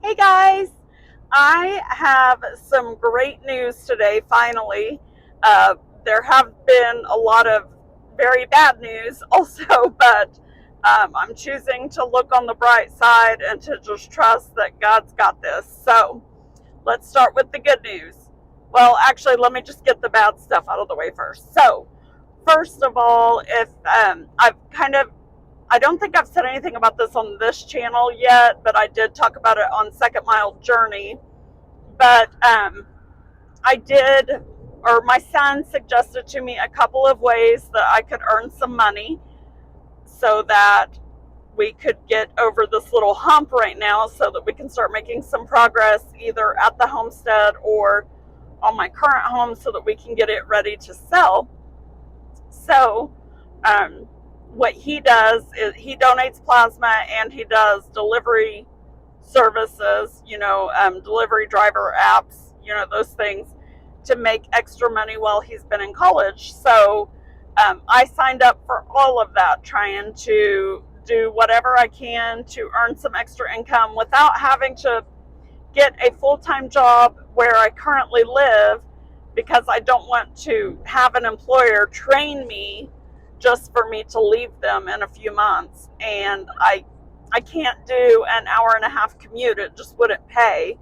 Hey guys, I have some great news today, finally. Uh, there have been a lot of very bad news also, but I'm choosing to look on the bright side and to just trust that God's got this. So let's start with the good news. Well, actually, let me just get the bad stuff out of the way first. So, first of all, if I don't think I've said anything about this on this channel yet, but I did talk about it on Second Mile Journey. But I did, or my son suggested to me a couple of ways that I could earn some money so that we could get over this little hump right now so that we can start making some progress either at the homestead or on my current home so that we can get it ready to sell. So, what he does is he donates plasma and he does delivery services, delivery driver apps, those things to make extra money while he's been in college. So I signed up for all of that, trying to do whatever I can to earn some extra income without having to get a full-time job where I currently live, because I don't want to have an employer train me just for me to leave them in a few months. And I can't do an hour and a half commute. It just wouldn't pay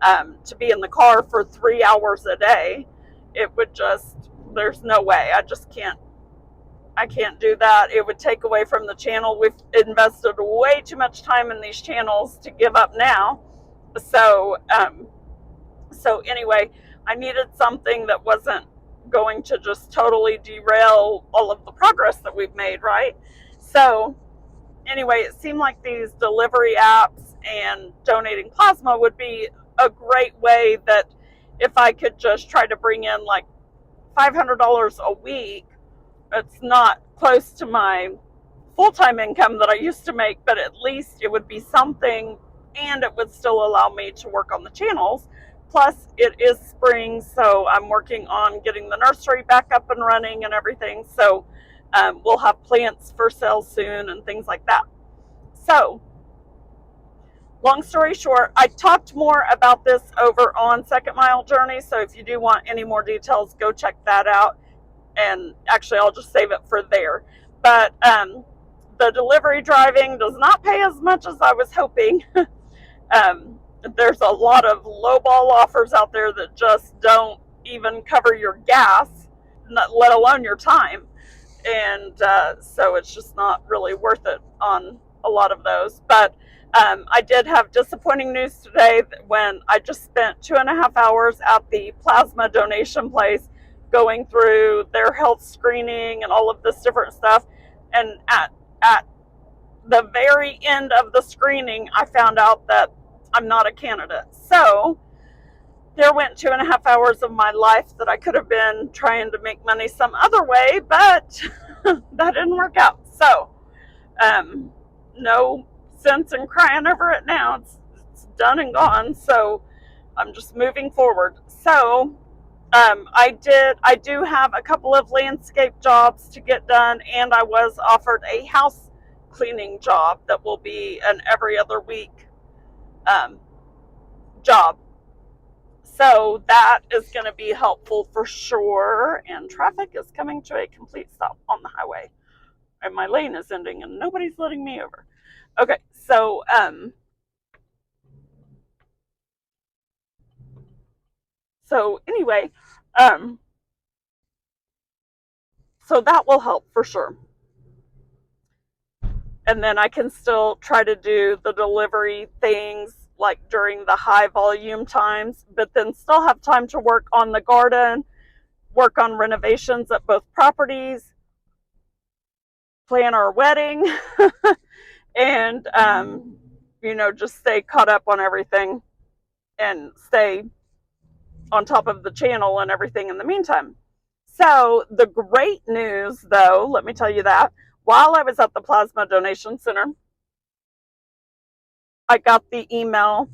to be in the car for 3 hours a day. It would just, there's no way. I can't do that. It would take away from the channel. We've invested way too much time in these channels to give up now. So anyway, I needed something that wasn't going to just totally derail all of the progress that we've made, right? So anyway, it seemed like these delivery apps and donating plasma would be a great way that if I could just try to bring in like $500 a week, it's not close to my full-time income that I used to make, but at least it would be something, and it would still allow me to work on the channels. Plus, it is spring, so I'm working on getting the nursery back up and running and everything. So we'll have plants for sale soon and things like that. So, long story short, I talked more about this over on Second Mile Journey. So if you do want any more details, go check that out. And actually, I'll just save it for there. But the delivery driving does not pay as much as I was hoping. There's a lot of lowball offers out there that just don't even cover your gas, let alone your time. And so it's just not really worth it on a lot of those. But I did have disappointing news today when I just spent 2.5 hours at the plasma donation place going through their health screening and all of this different stuff. And at the very end of the screening, I found out that I'm not a candidate. So there went 2.5 hours of my life that I could have been trying to make money some other way, but that didn't work out. So no sense in crying over it now. It's done and gone. So I'm just moving forward. So I do have a couple of landscape jobs to get done, and I was offered a house cleaning job that will be an every other week job. So that is going to be helpful for sure. And traffic is coming to a complete stop on the highway, and my lane is ending, and nobody's letting me over. Okay, so anyway, so that will help for sure. And then I can still try to do the delivery things like during the high volume times, but then still have time to work on the garden, work on renovations at both properties, plan our wedding, and just stay caught up on everything and stay on top of the channel and everything in the meantime. So the great news, though, let me tell you that while I was at the Plasma Donation Center, I got the email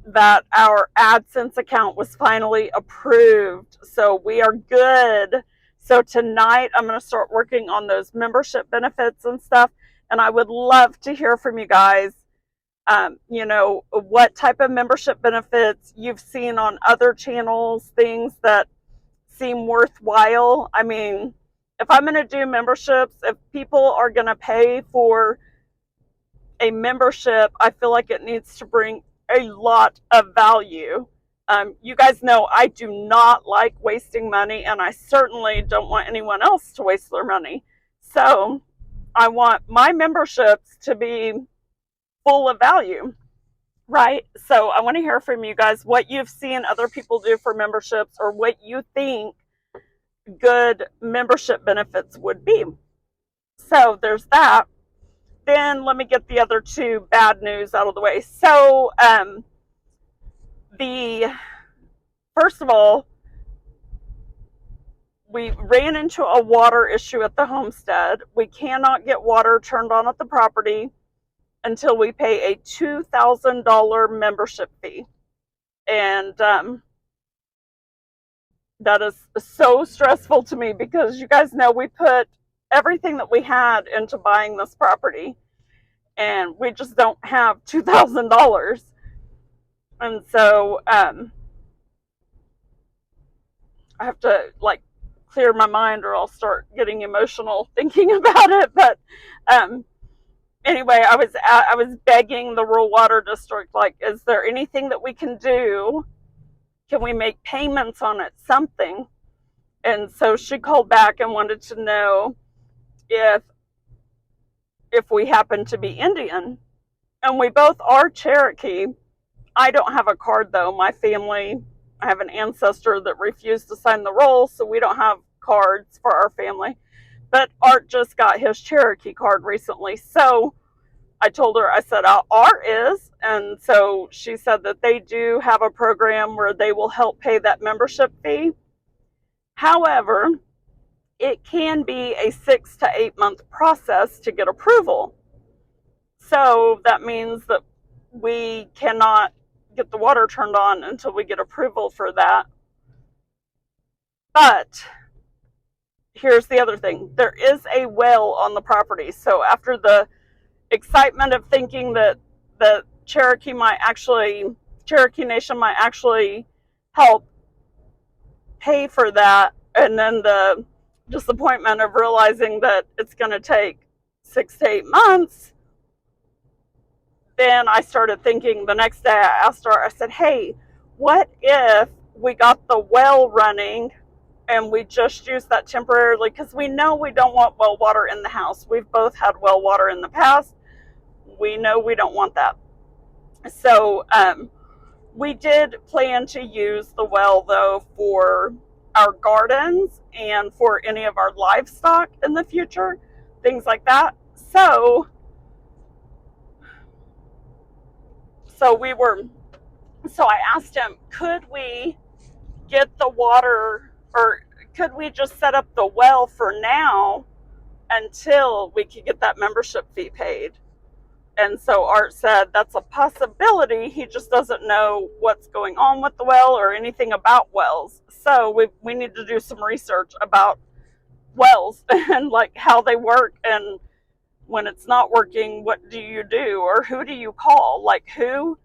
that our Adsense account was finally approved. So we are good. So tonight I'm going to start working on those membership benefits and stuff. And I would love to hear from you guys. You know, what type of membership benefits you've seen on other channels, things that seem worthwhile. I mean, if I'm going to do memberships, if people are going to pay for a membership, I feel like it needs to bring a lot of value. You guys know I do not like wasting money, and I certainly don't want anyone else to waste their money. So I want my memberships to be full of value, right? So I want to hear from you guys what you've seen other people do for memberships, or what you think good membership benefits would be. So there's that. Then let me get the other two bad news out of the way. So the first of all, we ran into a water issue at the homestead. We cannot get water turned on at the property until we pay a $2,000 membership fee. And that is so stressful to me, because you guys know we put everything that we had into buying this property, and we just don't have $2,000. And so I have to like clear my mind, or I'll start getting emotional thinking about it. But anyway, I was begging the rural water district, like, is there anything that we can do? Can we make payments on it, something? And so she called back and wanted to know if we happen to be Indian. And we both are Cherokee. I don't have a card, though. My family, I have an ancestor that refused to sign the roll, so we don't have cards for our family. But Art just got his Cherokee card recently. So I told her, I said, Art is. And so she said that they do have a program where they will help pay that membership fee. However, it can be a 6 to 8 month process to get approval. So that means that we cannot get the water turned on until we get approval for that. But here's the other thing. There is a well on the property. So after the excitement of thinking that the Cherokee Nation might actually help pay for that, and then the disappointment of realizing that it's going to take 6 to 8 months, then I started thinking the next day. I asked her, I said, hey, what if we got the well running and we just use that temporarily? Because we know we don't want well water in the house. We've both had well water in the past. We know we don't want that. So we did plan to use the well, though, for our gardens and for any of our livestock in the future, things like that. So I asked him, could we get the water, or could we just set up the well for now until we could get that membership fee paid? And so Art said that's a possibility. He just doesn't know what's going on with the well or anything about wells. So we need to do some research about wells and like how they work, and when it's not working, what do you do, or who do you call? Like who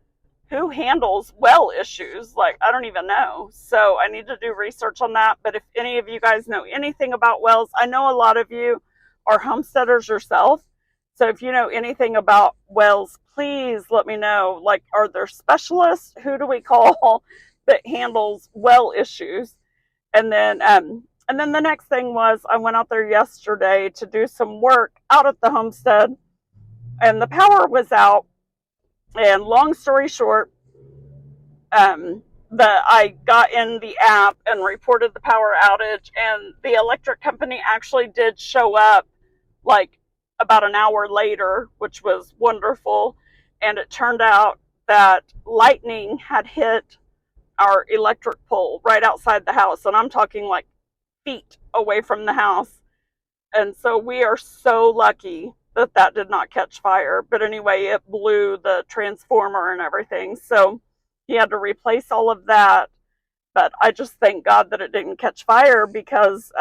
handles well issues? Like, I don't even know. So I need to do research on that. But if any of you guys know anything about wells, I know a lot of you are homesteaders yourself. So if you know anything about wells, please let me know. Like, are there specialists? Who do we call that handles well issues? And then the next thing was, I went out there yesterday to do some work out at the homestead, and the power was out. And long story short, I got in the app and reported the power outage, and the electric company actually did show up like about an hour later, which was wonderful. And it turned out that lightning had hit our electric pole right outside the house, and I'm talking like feet away from the house. And so we are so lucky that did not catch fire. But anyway, it blew the transformer and everything. So he had to replace all of that. But I just thank God that it didn't catch fire, because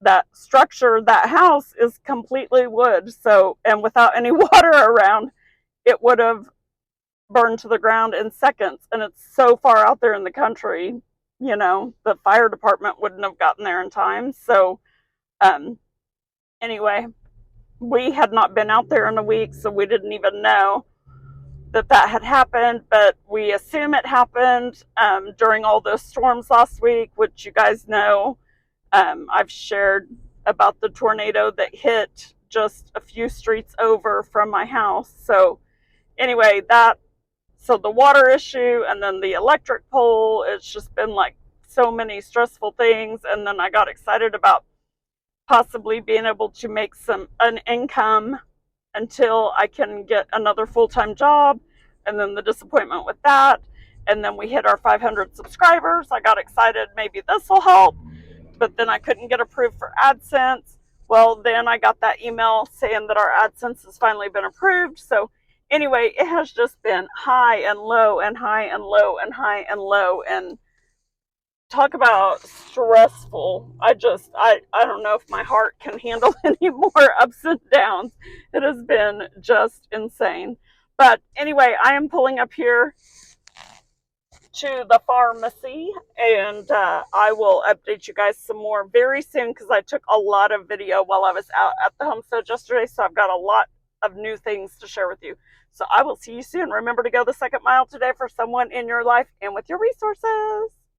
that structure, that house is completely wood. So, and without any water around, it would have burned to the ground in seconds, and it's so far out there in the country. The fire department wouldn't have gotten there in time. So um, anyway, we had not been out there in a week, so we didn't even know that had happened, but we assume it happened during all those storms last week, which you guys know. I've shared about the tornado that hit just a few streets over from my house. So anyway, so the water issue and then the electric pole, it's just been like so many stressful things. And then I got excited about possibly being able to make an income until I can get another full-time job, and then the disappointment with that. And then we hit our 500 subscribers. I got excited, maybe this will help, but then I couldn't get approved for Adsense. Well, then I got that email saying that our Adsense has finally been approved. So anyway, it has just been high and low and high and low and high and low, and talk about stressful. I don't know if my heart can handle any more ups and downs. It has been just insane. But anyway, I am pulling up here to the pharmacy, and I will update you guys some more very soon, because I took a lot of video while I was out at the homestead yesterday, so I've got a lot of new things to share with you. So I will see you soon. Remember to go the second mile today for someone in your life and with your resources.